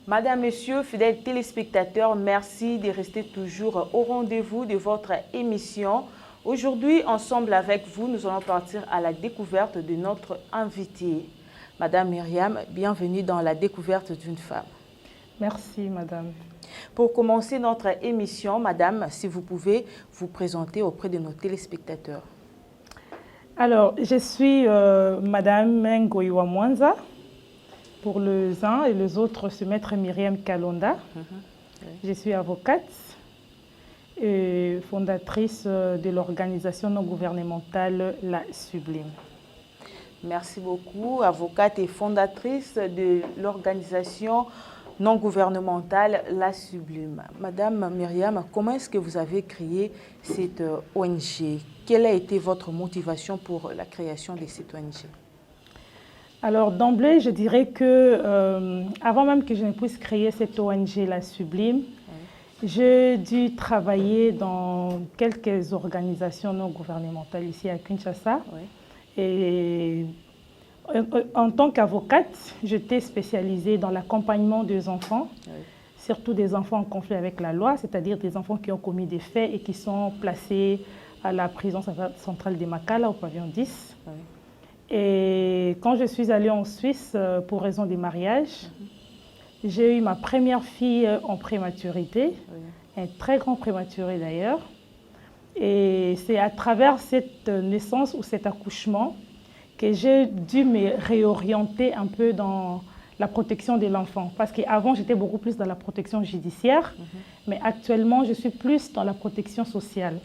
Madame, Monsieur, fidèles téléspectateurs, merci de rester toujours au rendez-vous de votre émission. Aujourd'hui, ensemble avec vous, nous allons partir à la découverte de notre invitée. Madame Myriam, bienvenue dans la découverte d'une femme. Merci, madame. Pour commencer notre émission, madame, si vous pouvez vous présenter auprès de nos téléspectateurs. Alors, je suis madame Ngoyiwa Mwanza. Pour les uns et les autres, c'est maître Myriam Kalonda. Je suis avocate et fondatrice de l'organisation non gouvernementale La Sublime. Merci beaucoup, avocate et fondatrice de l'organisation non gouvernementale La Sublime. Madame Myriam, comment est-ce que vous avez créé cette ONG? Quelle a été votre motivation pour la création de cette ONG? Alors d'emblée, je dirais que avant même que je ne puisse créer cette ONG La Sublime, j'ai dû travailler dans quelques organisations non gouvernementales ici à Kinshasa. Et en tant qu'avocate, j'étais spécialisée dans l'accompagnement des enfants, surtout des enfants en conflit avec la loi, c'est-à-dire des enfants qui ont commis des faits et qui sont placés à la prison centrale de Makala, au pavillon 10. Et quand je suis allée en Suisse pour raison des mariages, j'ai eu ma première fille en prématurité, un très grand prématuré d'ailleurs. Et c'est à travers cette naissance ou cet accouchement que j'ai dû me réorienter un peu dans la protection de l'enfant. Parce qu'avant, j'étais beaucoup plus dans la protection judiciaire, mais actuellement, je suis plus dans la protection sociale.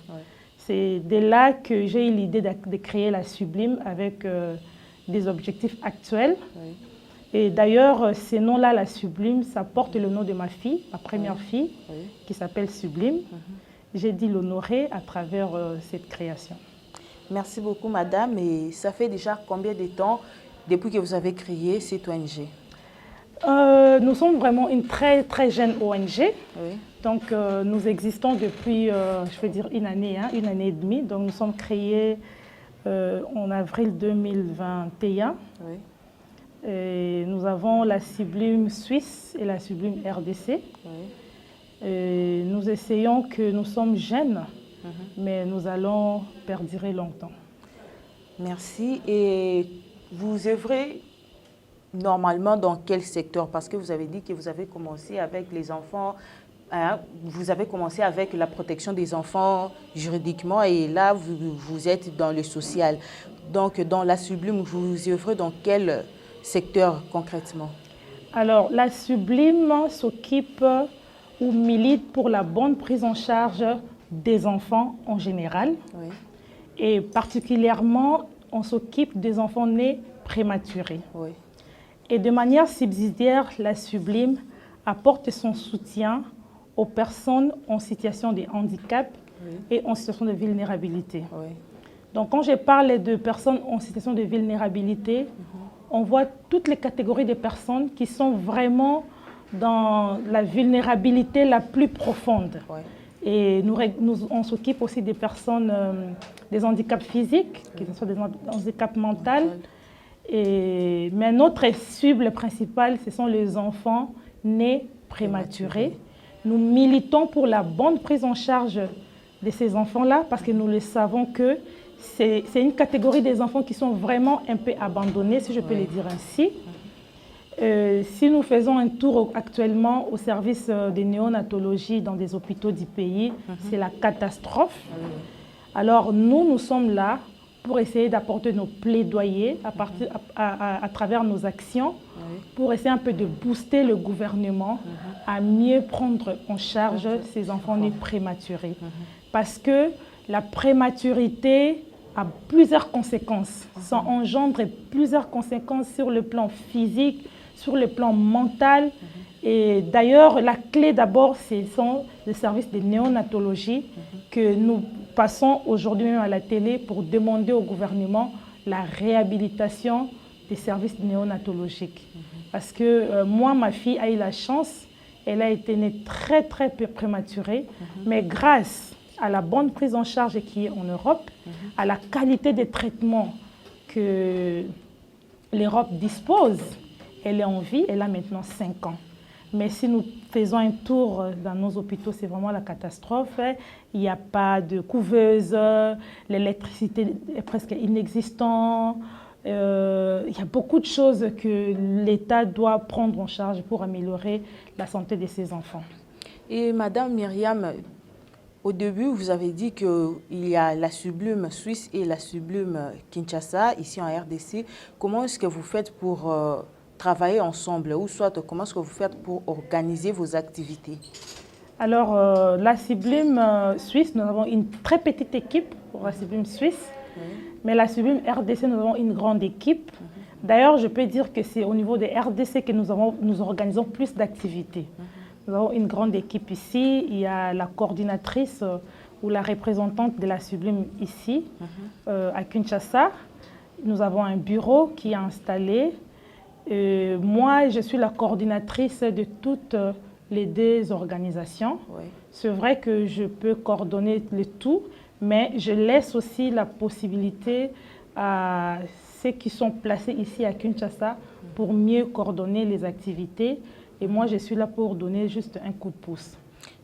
C'est de là que j'ai eu l'idée de créer La Sublime avec des objectifs actuels. Et d'ailleurs, ce nom-là, La Sublime, ça porte le nom de ma fille, ma première fille, qui s'appelle Sublime. J'ai dit l'honorer à travers cette création. Merci beaucoup, madame. Et ça fait déjà combien de temps depuis que vous avez créé cette ONG? Nous sommes vraiment une très, très jeune ONG. Donc, nous existons depuis, je veux dire, une année et demie. Donc, nous sommes créés en avril 2021. Et nous avons La Sublime Suisse et La Sublime RDC. Et nous essayons que nous sommes jeunes, mais nous allons perdurer longtemps. Merci. Et vous œuvrez normalement dans quel secteur? Parce que vous avez dit que vous avez commencé avec les enfants, vous avez commencé avec la protection des enfants juridiquement et là, vous êtes dans le social. Donc, dans La Sublime, vous œuvrez dans quel secteur concrètement? Alors, La Sublime s'occupe ou milite pour la bonne prise en charge des enfants en général. Et particulièrement, on s'occupe des enfants nés prématurés. Et de manière subsidiaire, La Sublime apporte son soutien aux personnes en situation de handicap et en situation de vulnérabilité. Donc quand je parle de personnes en situation de vulnérabilité, on voit toutes les catégories de personnes qui sont vraiment dans la vulnérabilité la plus profonde. Et on s'occupe aussi des personnes, des handicaps physiques, que ce soit des handicaps mentaux. Mais notre cible principale, ce sont les enfants nés prématurés. Nous militons pour la bonne prise en charge de ces enfants-là parce que nous le savons que c'est une catégorie des enfants qui sont vraiment un peu abandonnés, si je peux le dire ainsi. Si nous faisons un tour actuellement au service de néonatologie dans des hôpitaux du pays, c'est la catastrophe. Alors nous sommes là pour essayer d'apporter nos plaidoyers à travers nos actions, pour essayer un peu de booster le gouvernement à mieux prendre en charge ces enfants nés prématurés. Parce que la prématurité a plusieurs conséquences. Ça engendre plusieurs conséquences sur le plan physique, sur le plan mental. Et d'ailleurs, la clé d'abord, ce sont les services de néonatologie que nous passons aujourd'hui même à la télé pour demander au gouvernement la réhabilitation des services néonatologiques. Parce que moi, ma fille a eu la chance, elle a été née très, très prématurée, mais grâce à la bonne prise en charge qui est en Europe, à la qualité des traitements que l'Europe dispose, elle est en vie, elle a maintenant 5 ans. Mais si nous faisons un tour dans nos hôpitaux, c'est vraiment la catastrophe. Il n'y a pas de couveuse, l'électricité est presque inexistante. Il y a beaucoup de choses que l'État doit prendre en charge pour améliorer la santé de ses enfants. Et Madame Myriam, au début, vous avez dit qu'il y a la Sublime Suisse et la Sublime Kinshasa, ici en RDC. Comment est-ce que vous faites pour travailler ensemble, ou soit comment est-ce que vous faites pour organiser vos activités? Alors, la Sublime Suisse, nous avons une très petite équipe pour la Sublime Suisse. Mais la Sublime RDC, nous avons une grande équipe. D'ailleurs, je peux dire que c'est au niveau des RDC que nous organisons plus d'activités. Nous avons une grande équipe ici. Il y a la coordinatrice ou la représentante de la Sublime ici, à Kinshasa. Nous avons un bureau qui est installé. Moi, je suis la coordinatrice de toutes les deux organisations. C'est vrai que je peux coordonner le tout, mais je laisse aussi la possibilité à ceux qui sont placés ici à Kinshasa pour mieux coordonner les activités. Et moi, je suis là pour donner juste un coup de pouce.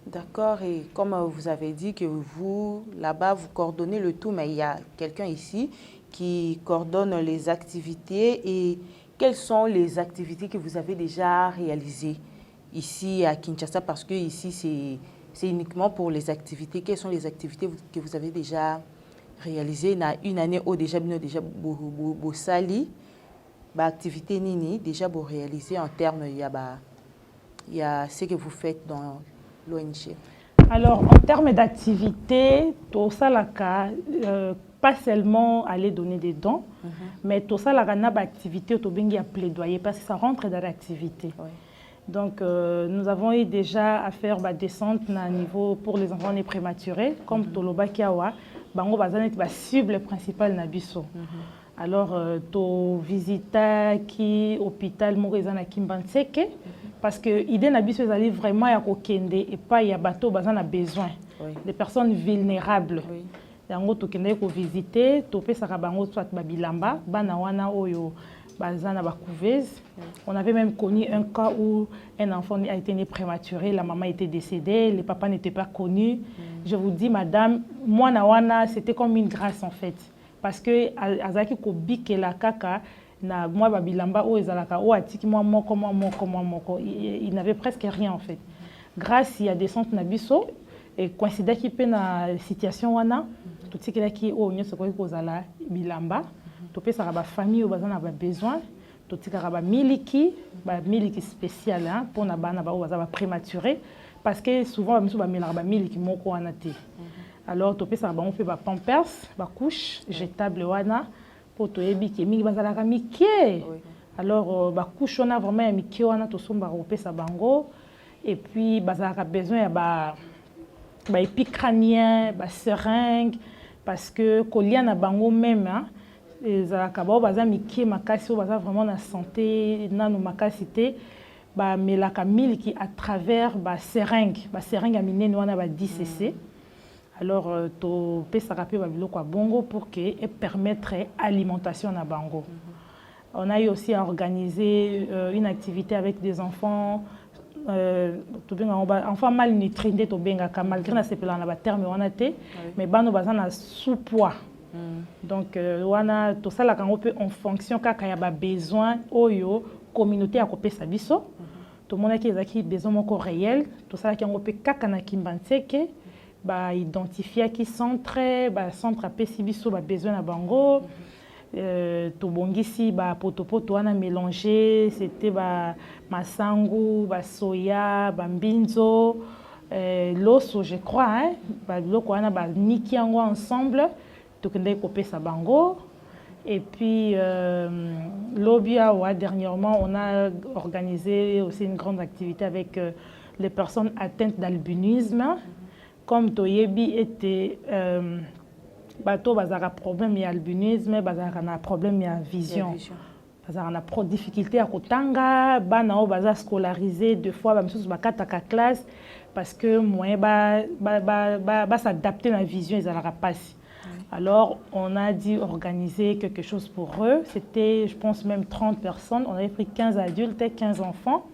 D'accord. Et comme vous avez dit que vous, là-bas, vous coordonnez le tout, mais il y a quelqu'un ici qui coordonne les activités. Et quelles sont les activités que vous avez déjà réalisées ici à Kinshasa? Parce que ici, c'est uniquement pour les activités. Quelles sont les activités que vous avez déjà réalisées? Il y a une année où déjà vous sali, activité nini déjà pour réaliser en termes il y a ce que vous faites dans l'ONG. Alors en termes d'activité, tout ça là, pas seulement aller donner des dons, mais tout ça là, on a une activité au à plaidoyer parce que ça rentre dans l'activité. Donc, nous avons eu déjà à faire des descentes à niveau pour les enfants nés prématurés, comme Toloba Kiawa, bango bazane ba cible principale na biso. Alors, to visita qui hôpital Mourezan à Kimbanseke, parce que l'idée na biso est vraiment à kokende et pas y a bateau bazan a besoin des personnes vulnérables. Yango to kende ko visiter, to pe saka bango soit babilamba, bana wana oyo. On avait même connu un cas où un enfant a été né prématuré, la maman était décédée, les papas n'étaient pas connus. Je vous dis, madame, moi, c'était comme une grâce en fait. Parce que Azaki Kobik et la kaka, moi, Babilamba, il n'avait presque rien en fait. Grâce, il y a des centres Nabiso, et coïncident qui peut dans la situation, tout ce qui est qui est Bilamba. Topé ça va famille ou bazana a besoin tout ce qui a miliki spécial pour na bana ba bazaba prématuré parce que souvent ba miliki miliki moko anate. Alors topé ça ba on fait ba pampers ba couche jetable wana pour to yebi ki mingi bazala ka mikie. Alors ba couche on a vraiment mikie wana to somba opé ça bango et puis bazala ka besoin ba épicranien ba seringue parce que kolia na bango même les akabo baza miki makasi baza vraiment na santé na no makasité ba melaka miliki à travers ba seringue a minene wana ba 10 cc. Alors to pesa rapé ba biloko a bongo pour que et permettre alimentation na bango. On a eu aussi à organiser une activité avec des enfants enfants malnutris to benga malgré na sepela na ba terme wana te mais bano baza na sous-poids. Donc, tout ça, en fonction quand il y a besoin, oyo communauté à côté sa biso, tout le monde qui a besoin de réel, tout ça qui a côté kakana kimbanseke, bah identifier qui centre, bah centre à pesibiso, bah besoin à bango, tout bongisi, bah poto on a mélangé, c'était bah masangu, bah soya, bah mbinzo, l'osso je crois, hein, bah l'oko on a bah niki ensemble. Et puis, dernièrement, on a organisé aussi une grande activité avec les personnes atteintes d'albinisme. Comme Toyebi était bateau, bazara problème et albinisme, bazara na problème et vision. Bazara na pro difficulté à kotanga, banao baza scolarisé deux fois, ba misusu bakata ka classe parce que moyen ba s'adapter na vision ils allaient passer. Alors, on a dû organiser quelque chose pour eux. C'était, je pense, même 30 personnes. On avait pris 15 adultes et 15 enfants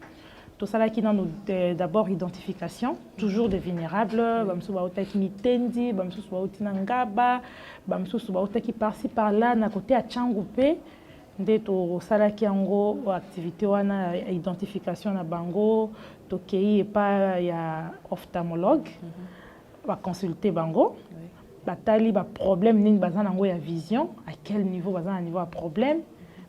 Tout ça là qui est d'abord identification, toujours des vulnérables, bamsou baota qui mitendi, bamsou baota nangaba, bamsou baota qui par-ci par-là, na côté à Tchangoupé, nde to sala qui ango activité wana identification na bango, to kei pas ya ophtalmologue, va consulter bango, batali ba problème ning bazana ngo ya vision, à quel niveau bazana niveau à problème,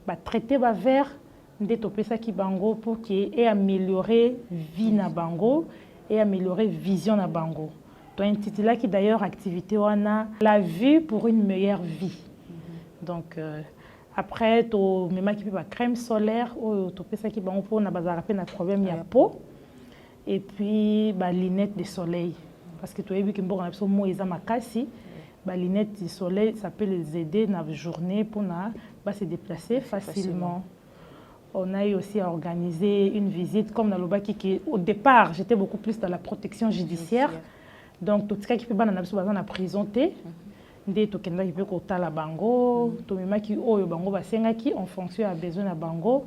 ba traiter ba vers nde topesa ki bango pour que et améliorer vie na bango et améliorer vision na bango. To intitula qui d'ailleurs activité wana la vue pour une meilleure vie. Donc après to mema ki ba crème solaire ou topesa ki bango pour na bazara pe na problème ya peau et puis ba lunettes de soleil parce que to yebi ki mboka na biso mo eza makasi ba lunettes de soleil ça peut les aider na journée pour na ba se déplacer facilement. On a eu aussi à organiser une visite comme dans l'Obaki qui au départ j'étais beaucoup plus dans la protection judiciaire. Donc tout ce qui peut pas dans la prison té ndé to kenda qui peut kota la bango to mema ki oyo bango basenga ki en fonction à besoin na bango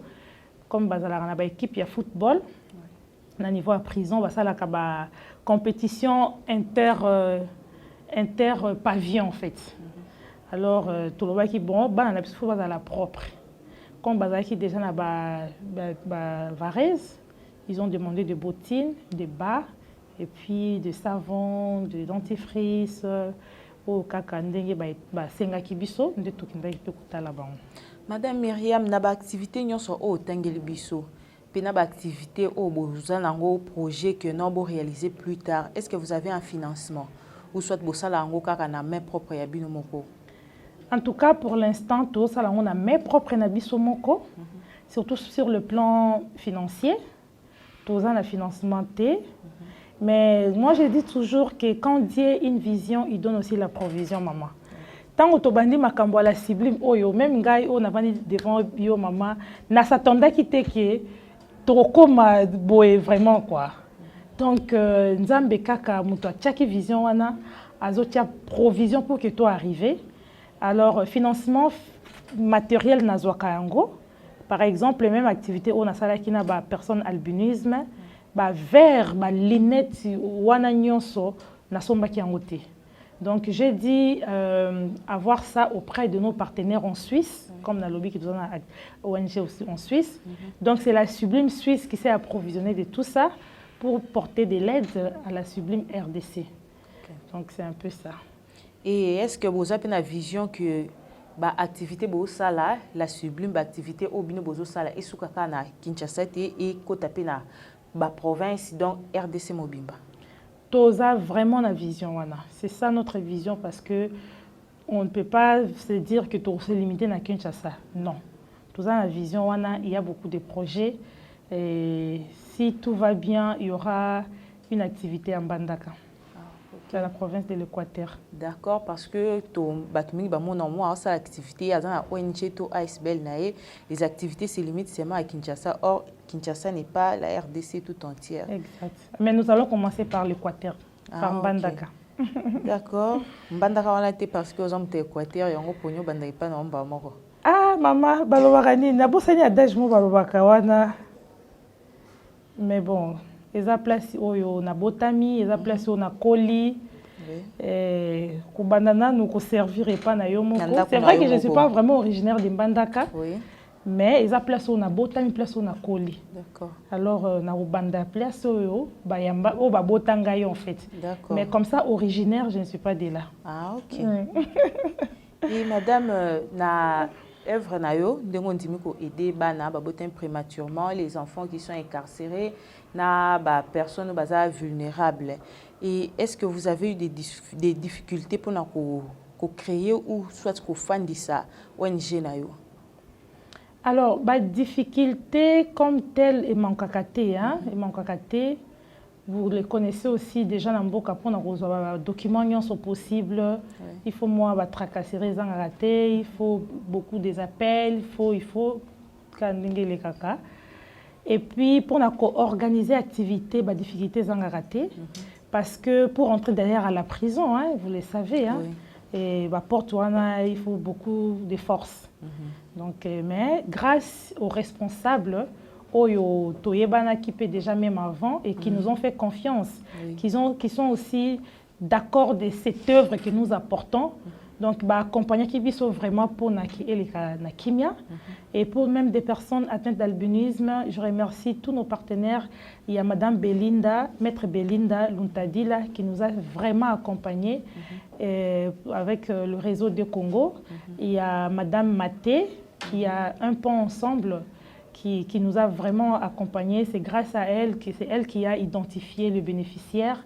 comme bazala na ba équipe ya football na niveau à prison basala ka ba compétition inter pavillon en fait. Alors tout l'Obaki bon ba na biso bazala propre. Comme Bazaki déjà na Varese, ils ont demandé des bottines, des bas, et puis des savons, des dentifrice, au kakandenge senga kibiso, de tout kinda qui peut là-bas. Madame Myriam, na ba activité nyonso o tangeli biso. Pe na ba activité o bozana ngo projet que non bo réaliser plus tard. Est-ce que vous avez un financement ou soit bosala ngo kaka na main propre ya bino moko? En tout cas, pour l'instant, tout ça, on a mes propres nabis au Moko, surtout sur le plan financier. Tout ça, on a financement. Mais moi, je dis toujours que quand Dieu a une vision, il donne aussi la provision, maman. Tant que tu as dit que la cible, même gars, on a dit devant bio, maman, na s'attendait qui était qui comme vraiment quoi. Donc, Nzambe kaka muto chaque vision wana azotia provision pour que tu arrives. Alors, financement matériel nazwaka yango. Par exemple, les mêmes activités où nasala kina ba personne albinisme, ba verre, ba lunettes wana nyonso nasombaki yango te. Donc, j'ai dit avoir ça auprès de nos partenaires en Suisse, comme na lobby qui nous a ONG aussi en Suisse. Donc, c'est la Sublime Suisse qui s'est approvisionnée de tout ça pour porter de l'aide à la Sublime RDC. Donc, c'est un peu ça. Et est-ce que vous avez une vision que l'activité Bosala, la sublime activité au Bino Bosala et Soukaka na Kinshasa et Kotape na province, donc RDC Mobimba? Toza vraiment la vision. C'est ça notre vision parce que on ne peut pas se dire que tout se limiter à Kinshasa. Non. Toza la vision. Il y a beaucoup de projets. Et si tout va bien, il y aura une activité en Bandaka. Dans la province de l'Équateur. D'accord, parce que les activités se limitent seulement à Kinshasa. Or, Kinshasa n'est pas la RDC tout entière. Exact. Mais nous allons commencer par l'Équateur, par Mbandaka. D'accord. Mbandaka, on a été parce que aux hommes de l'Équateur, ils ont pognon Bandaka pas non bamoko. Ah, maman, balobarani, nabosani adage mo balobakawana. Mais bon. Ils ont placé na botami, ils ont placé na coli. Kubanana nous ne servirait pas na yomoko. C'est vrai que je ne suis pas vraiment originaire de Mbandaka. Oui. Mais ils ont placé na botami, placé na coli. D'accord. Alors na ubanda place bayamba o ba botanga en fait. D'accord. Mais comme ça originaire, je ne suis pas de là. Ah OK. Et madame na œuvre nayo ndenge ndimi ko aider bana ba botin prématurément les enfants qui sont incarcérés na ba personnes baza vulnérables. Et est-ce que vous avez eu des difficultés pour créer ou soit ko fandi ça ONG nayo? Alors ba difficulté comme telle et mankakate et mankakate vous les connaissez aussi déjà dans Mboka pour nos documents sont possibles. Oui. Il faut moi tracasser les raté, il faut beaucoup des appels, il faut les kaka. Et puis pour organiser activité, bah difficulté raté parce que pour entrer derrière à la prison, vous le savez, oui. Et bah porte il faut beaucoup de force. Donc mais grâce aux responsables Oyo Toyebana qui peut déjà même avant et qui nous ont fait confiance, qui sont aussi d'accord de cette œuvre que nous apportons. Donc, accompagner qui biso vraiment pour la kimia. Et pour même des personnes atteintes d'albinisme, je remercie tous nos partenaires. Il y a Madame Belinda, Maître Belinda Luntadila, qui nous a vraiment accompagnés avec le réseau de Congo. Il y a Madame Maté, qui a un pont ensemble, qui nous a vraiment accompagnés. C'est grâce à elle, c'est elle qui a identifié le bénéficiaire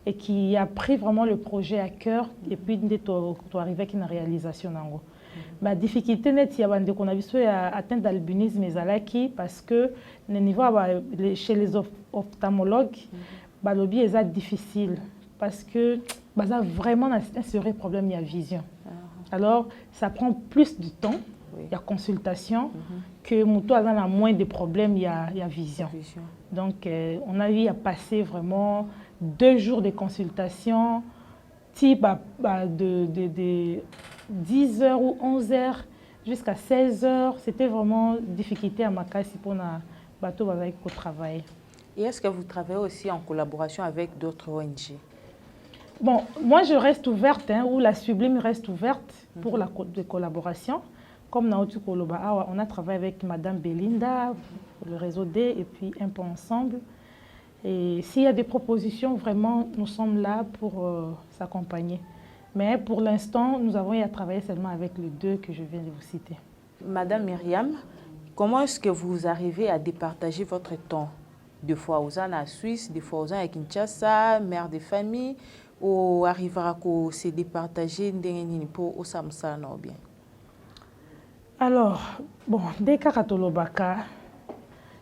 et qui a pris vraiment le projet à cœur. Et puis, tu arrives avec une réalisation. La difficulté net, qu'on a vu atteinte d'albinisme et parce que le niveau chez les ophtalmologues, le lobby est difficile parce que vraiment un sérieux problème, il y a vision. Alors, ça prend plus de temps. Il y a consultation, que Moutou a moins de problèmes, il y a vision. Donc, on a eu à passer vraiment 2 jours de consultation, type de 10h ou 11h jusqu'à 16h. C'était vraiment une difficulté à ma casse pour na bateau avec au travail. Et est-ce que vous travaillez aussi en collaboration avec d'autres ONG? Bon, moi je reste ouverte, ou la Sublime reste ouverte pour la collaboration. Comme on a travaillé avec Madame Belinda, le réseau D, et puis un peu ensemble. Et s'il y a des propositions, vraiment, nous sommes là pour s'accompagner. Mais pour l'instant, nous avons eu à travailler seulement avec les 2 que je viens de vous citer. Madame Myriam, comment est-ce que vous arrivez à départager votre temps? Des fois aux ans à Suisse, des fois aux ans à Kinshasa, mère de famille, ou arrivera à se départager pour au Samsa, non bien? Alors, bon, dès Karatolobaka,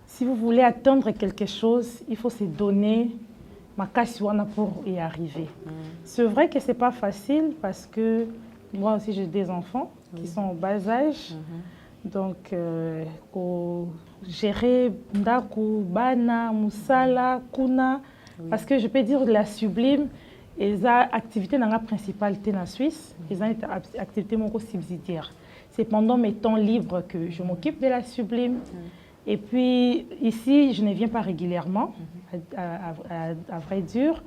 si vous voulez atteindre quelque chose, il faut se donner ma casse-ouana pour y arriver. C'est vrai que ce n'est pas facile parce que moi aussi j'ai des enfants qui sont au bas âge. Donc, gérer Ndaku, Bana, Moussala, Kuna, parce que je peux dire la Sublime, ils ont activité dans la principalité en Suisse, ils ont une activité subsidiaire. C'est pendant mes temps libres que je m'occupe de la Sublime. Et puis ici, je ne viens pas régulièrement, à vrai dire.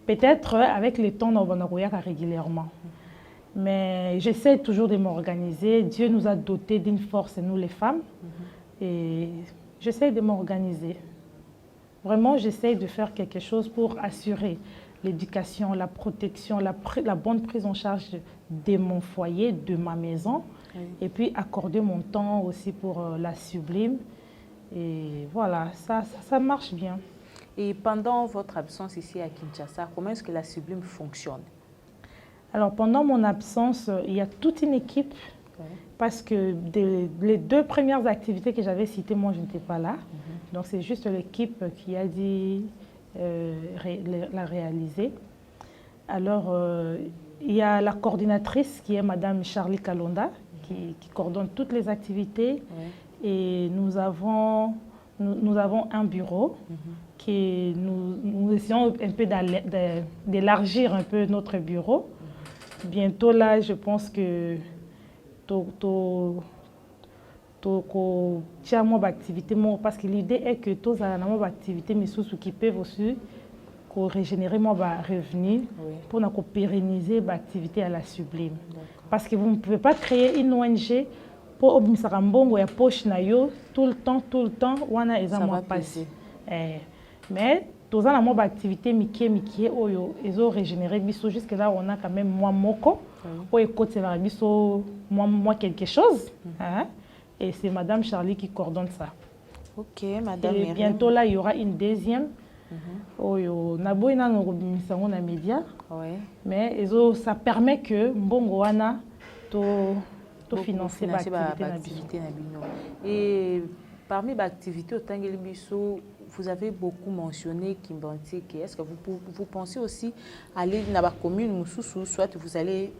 Peut-être avec le temps, on va régulièrement. Mais j'essaie toujours de m'organiser. Dieu nous a dotés d'une force, nous les femmes. Et j'essaie de m'organiser. Vraiment, j'essaie de faire quelque chose pour assurer l'éducation, la protection, la bonne prise en charge de mon foyer, de ma maison. Et puis accorder mon temps aussi pour la Sublime. Et voilà, ça marche bien. Et pendant votre absence ici à Kinshasa, comment est-ce que la Sublime fonctionne? Alors pendant mon absence, il y a toute une équipe. Parce que les 2 premières activités que j'avais citées, moi je n'étais pas là. Donc c'est juste l'équipe qui a dit la réaliser. Alors il y a la coordinatrice qui est Madame Charlie Kalonda, qui coordonne toutes les activités. Et nous avons un bureau qui nous essayons un peu d'élargir un peu notre bureau. Bientôt là, je pense que parce que l'idée est que tous les activités qui peuvent aussi régénérer mon revenu pour pérenniser l'activité à la Sublime. Parce que vous ne pouvez pas créer une ONG pour obmisarambongo ya poche na yo tout le temps wana eza moi passé. Mais tous en amont activité mikie oyo ezo régénérer biso jusque là on a quand même moi moko oyo côté la biso moi quelque chose et c'est Madame Charlie qui coordonne ça. OK, Madame. Et bientôt là il y aura une deuxième oyo na boina no misango na média. Mais ça permet que mbongo wana to financer l'activité. Et parmi les activités, vous avez beaucoup mentionné Kimbantik. Est-ce que vous pensez aussi aller dans la commune, soit vous allez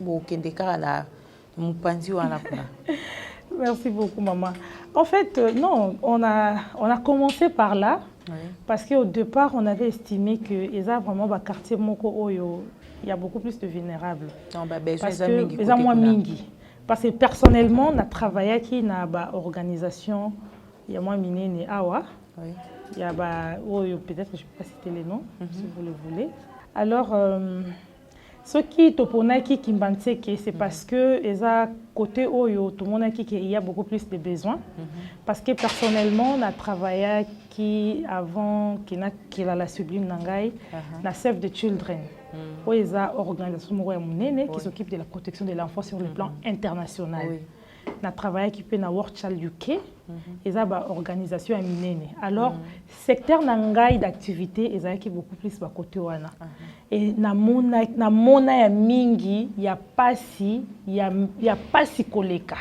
au Kendeka na Mupandi ou à la Kuna? Merci beaucoup, maman. En fait, non, on a commencé par là, parce qu'au départ, on avait estimé que les vraiment le quartier Moko Oyo, il y a beaucoup plus de vulnérables. Parce que les moins mingi. Parce que personnellement, on a travaillé avec une organisation il y a moi minene awa. Oui. Il y a peut-être je ne peux pas citer les noms si vous le voulez. Alors ce qui toponaki kimbanseke, c'est parce que eza côté oyo tout le monde il y a beaucoup plus de besoins. Parce que personnellement on a travaillé qui avant qui a la Sublime Nangai la Save the Children. Où il y a une organisation qui s'occupe de la protection de l'enfant sur le plan international. Oui. On a travaillé qui peut na World Child UK. Il y a une organisation minene. Alors secteur nangai d'activité il y a beaucoup plus à côté wana. Et na mona ya mingi ya pasi koleka.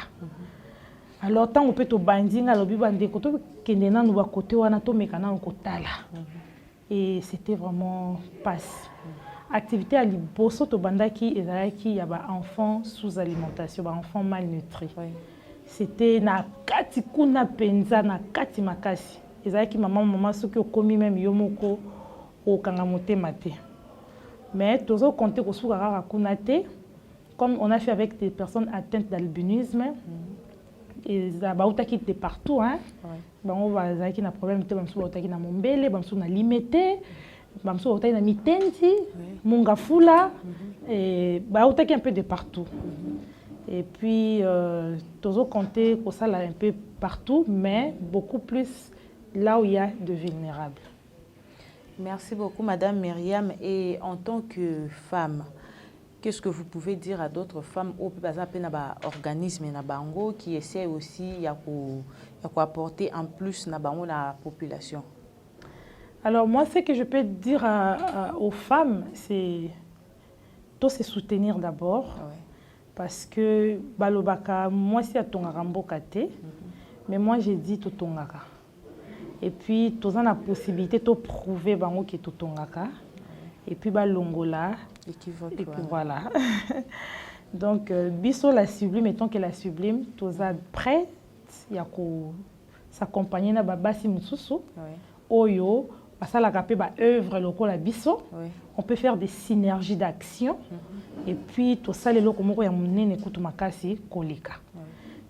Alors tant on peut to bandinga lobi bande ko to kendena no ba côté wana to mekana ko tala. Et c'était vraiment passe. Activité à Liboso to bandaki ezalaki ya ba enfants sous alimentation, ba enfants malnutris. Oui. C'était na kati kuna penza na kati makasi. Ezalaki maman soki okomi même yomoko o kanga motema te. Mais tozo compter ko suka kaka kuna te comme on a fait avec des personnes atteintes d'albinisme. Et ça ba utaki de partout hein. Ba on va zaki na problème te bamsu ba utaki na mombele, bamsu na limité. Bamsu ba utaki na mitenzi, mungafula et ba utaki un peu de partout. Et puis tozo compter ko ça là un peu partout mais beaucoup plus là où il y a de vulnérables. Merci beaucoup Madame Myriam, et en tant que femme, qu'est-ce que vous pouvez dire à d'autres femmes au organisme qui essaient aussi d'apporter en plus la population? Alors moi, ce que je peux dire aux femmes, c'est de se soutenir d'abord. Oui. Parce que balobaka, moi si à tongaka mboka te, mais moi j'ai dit to tongaka. Et puis tu as la possibilité de prouver bango que to tongaka. Et puis balongola. Et puis voilà. Donc biso la Sublime, mettons que la Sublime, tu es prête ya ko s'accompagner na babasi mususu. Oyo basala kapé ba œuvre lokola biso. On peut faire des synergies d'action. Et puis tout ça les loko moko ya munene kutu makasi kolika.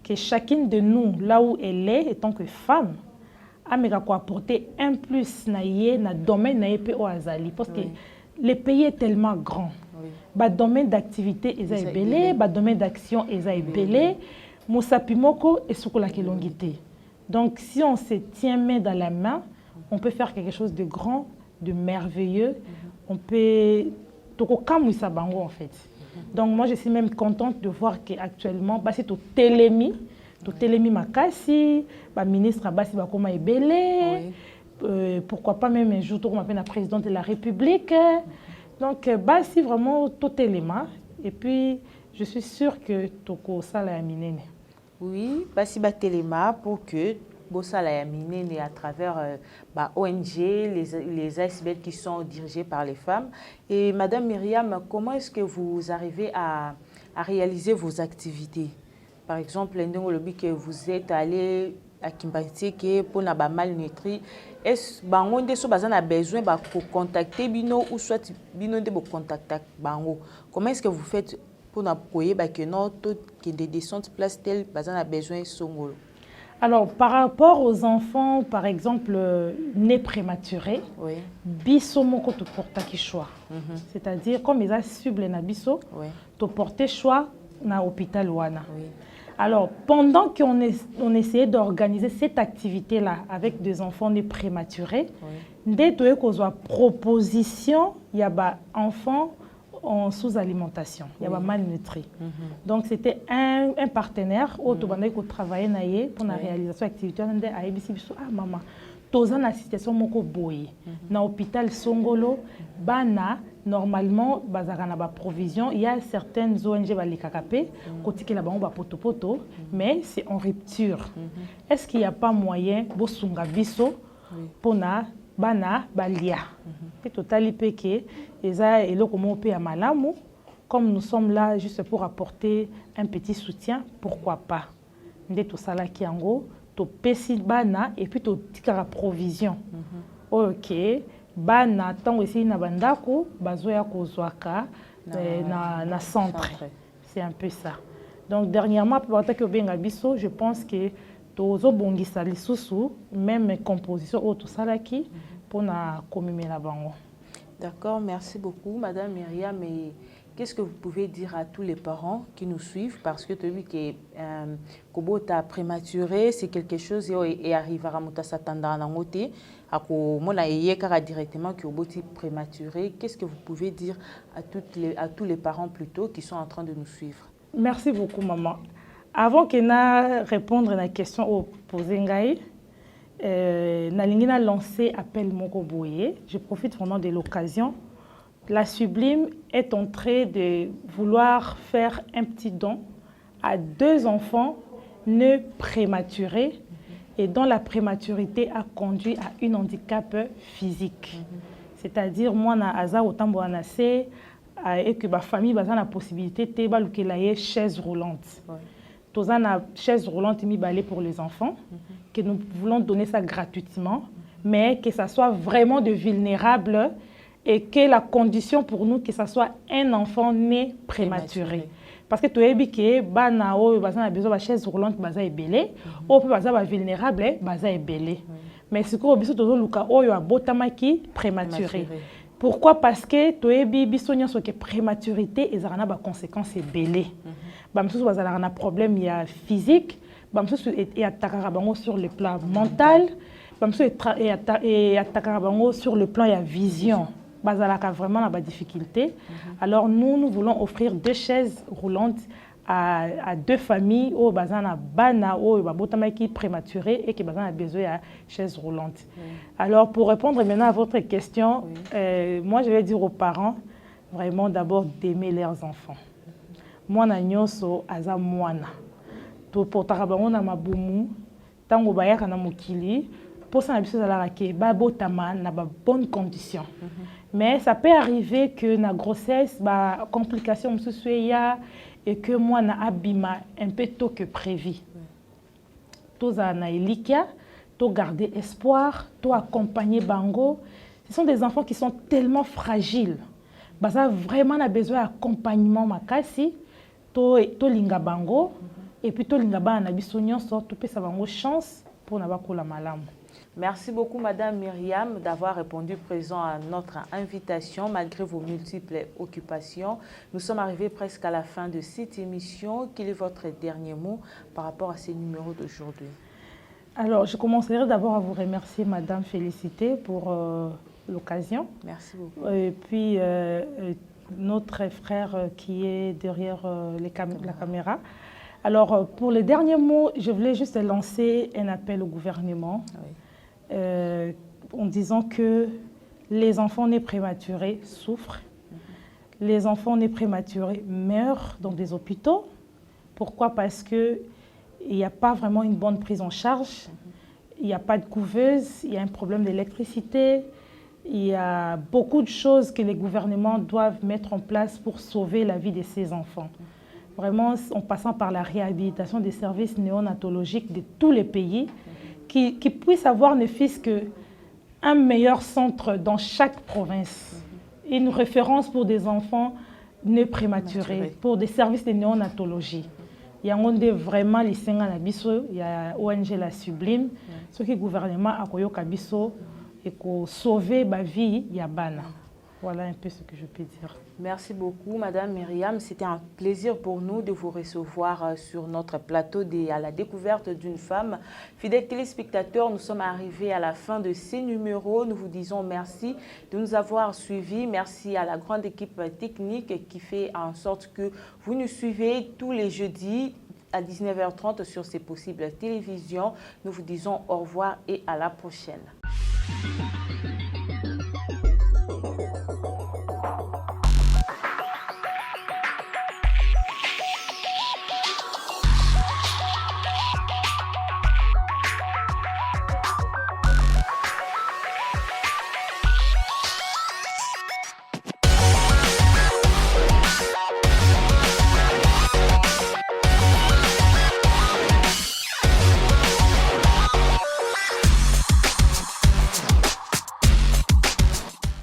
Que chacune de nous là où elle est en tant que femme ameka ko apporter un plus na yé na domaine na yé o azali parce que le pays est tellement grand. Ba domaine d'activité est belé, ba domaine d'action est belé, musapimoko et sukola kelongité. Donc si on se tient main dans la main, on peut faire quelque chose de grand, de merveilleux. On peut toko kamwisa bango en fait. Donc moi je suis même contente de voir qu'actuellement bah c'est au télémi makasi, bah ministre Abassi bakoma ebele. Pourquoi pas même un jour on m'appelle la présidente de la République. Donc bah si vraiment tout élément et puis je suis sûre que toko sala ya minene. Oui, bah si bah téléma pour que Bossala ya minene à travers ONG, les ASBL qui sont dirigés par les femmes. Et Madame Myriam, comment est-ce que vous arrivez à réaliser vos activités? Par exemple, que vous êtes allé à Kimbanseke pour na malnutri. Est-ce que vous avez besoin de contacter Bino ou soit Bino de contacter Bango? Comment est-ce que vous faites pour n'appuyer que notre qui des descentes place telle a besoin de Songolo? Alors, par rapport aux enfants, par exemple, nés prématurés, biso moko to portaki choix. C'est-à-dire, comme ils ont sublé na biso, to porter choix na hôpital wana. Alors, pendant qu'on essayait d'organiser cette activité-là avec des enfants nés prématurés, dès que nous avons proposition, il y a des enfants en sous-alimentation, il y a malnutri. Donc c'était un partenaire où on travaillait pour la réalisation de l'activité. On a dit ah maman, tous en situation moko boy. Dans l'hôpital Songolo, bana normalement bazaka na ba provision. Il y a certaines ONG bali kakapé, côté que là bas on va poto, mais c'est en rupture. Est-ce qu'il n'y a pas moyen bosunga biso pour na bana balia? Et total péké et le comment peut à malamu, comme nous sommes là juste pour apporter un petit soutien, pourquoi pas? Ndé tout ça là qui en gros, to pesi bana et puis to tikara provision. Ok, bana tant aussi na bandako bazoya kozwaka na centre. C'est un peu ça. Donc dernièrement pour attaquer au Bengabiso, je pense que tozo bongisa lisusu même composition au tout salaki pour na komimela bango. D'accord, merci beaucoup Madame Myriam. Et qu'est-ce que vous pouvez dire à tous les parents qui nous suivent, parce que tu as vu que Kobo t'a prématuré, c'est quelque chose et arrive à Ramuta Satanda en Angote, à Komona Yekara directement qui Kobo est prématuré. Qu'est-ce que vous pouvez dire à tous les parents plutôt qui sont en train de nous suivre? Merci beaucoup maman. Avant que na répondre à la question au posé ngai, Nalingina lancé appel Moko Boye. Je profite vraiment de l'occasion. La Sublime est en train de vouloir faire un petit don à 2 enfants nés prématurés et dont la prématurité a conduit à un handicap physique. C'est-à-dire, moi, na aza otambo anase et que ma famille a la possibilité de faire une chaise roulante. Nous avons une chaise roulante pour les enfants, que nous voulons donner ça gratuitement, mais que ça soit vraiment de vulnérables et que la condition pour nous, que ce soit un enfant né prématuré. Parce que tu as dit que bana o bazana besoin de chaise roulante baza ebelé, ou peut bazana vulnérable baza ebelé. Mais ce que obiso tozo luka o yo abotamaki prématuré. Pourquoi? Parce que tu as dit bisogna so que prématurité et ça a des conséquences ebelé. Bamsous bazala un problème il y a physique, bamsous et attaquera bango sur le plan mental, bamsous et attaquera bango sur le plan il y a vision. Bazalaka vraiment la difficulté. Alors nous voulons offrir 2 chaises roulantes à 2 familles où bazana bana ou babotamaki prématuré et qui bazana a besoin de chaises roulantes. Alors pour répondre maintenant à votre question, moi je vais dire aux parents vraiment d'abord d'aimer leurs enfants. Moi na nyoso aza mwana. To portaka bango na mabumu tango bayaka na mokili. Pour ça, on a des bonnes conditions. Mais ça peut arriver que la grossesse, la complication et que moi, na abima un peu tôt que prévu. Tous na elikia, tous garder espoir, tous accompagner bango. Ce sont des enfants qui sont tellement fragiles. Ça vraiment a besoin d'accompagnement makasi, tous linga bango et puis tous linga ba na bisonyon so tout peut ça bango chance pour na bakola malamu. Merci beaucoup, Madame Myriam, d'avoir répondu présent à notre invitation, malgré vos multiples occupations. Nous sommes arrivés presque à la fin de cette émission. Quel est votre dernier mot par rapport à ces numéros d'aujourd'hui? Alors, je commencerai d'abord à vous remercier, Madame Félicité, pour l'occasion. Merci beaucoup. Et puis, notre frère qui est derrière la caméra. Alors, pour les derniers mots, je voulais juste lancer un appel au gouvernement. Oui. En disant que les enfants nés prématurés souffrent, les enfants nés prématurés meurent dans des hôpitaux. Pourquoi? Parce qu'il n'y a pas vraiment une bonne prise en charge, il n'y a pas de couveuse, il y a un problème d'électricité, il y a beaucoup de choses que les gouvernements doivent mettre en place pour sauver la vie de ces enfants. Vraiment, en passant par la réhabilitation des services néonatologiques de tous les pays, qui puissent avoir ne fût-ce qu'un meilleur centre dans chaque province, une référence pour des enfants nés prématurés, pour des services de néonatologie. Il y a vraiment les Senga-Nabiso, il y a ONG La Sublime, ce qui est le gouvernement a Kabiso et pour sauver ma vie, il y a Bana. Voilà un peu ce que je peux dire. Merci beaucoup, Madame Myriam. C'était un plaisir pour nous de vous recevoir sur notre plateau à la découverte d'une femme. Fidèles téléspectateurs, nous sommes arrivés à la fin de ces numéros. Nous vous disons merci de nous avoir suivis. Merci à la grande équipe technique qui fait en sorte que vous nous suivez tous les jeudis à 19h30 sur ces possibles télévisions. Nous vous disons au revoir et à la prochaine.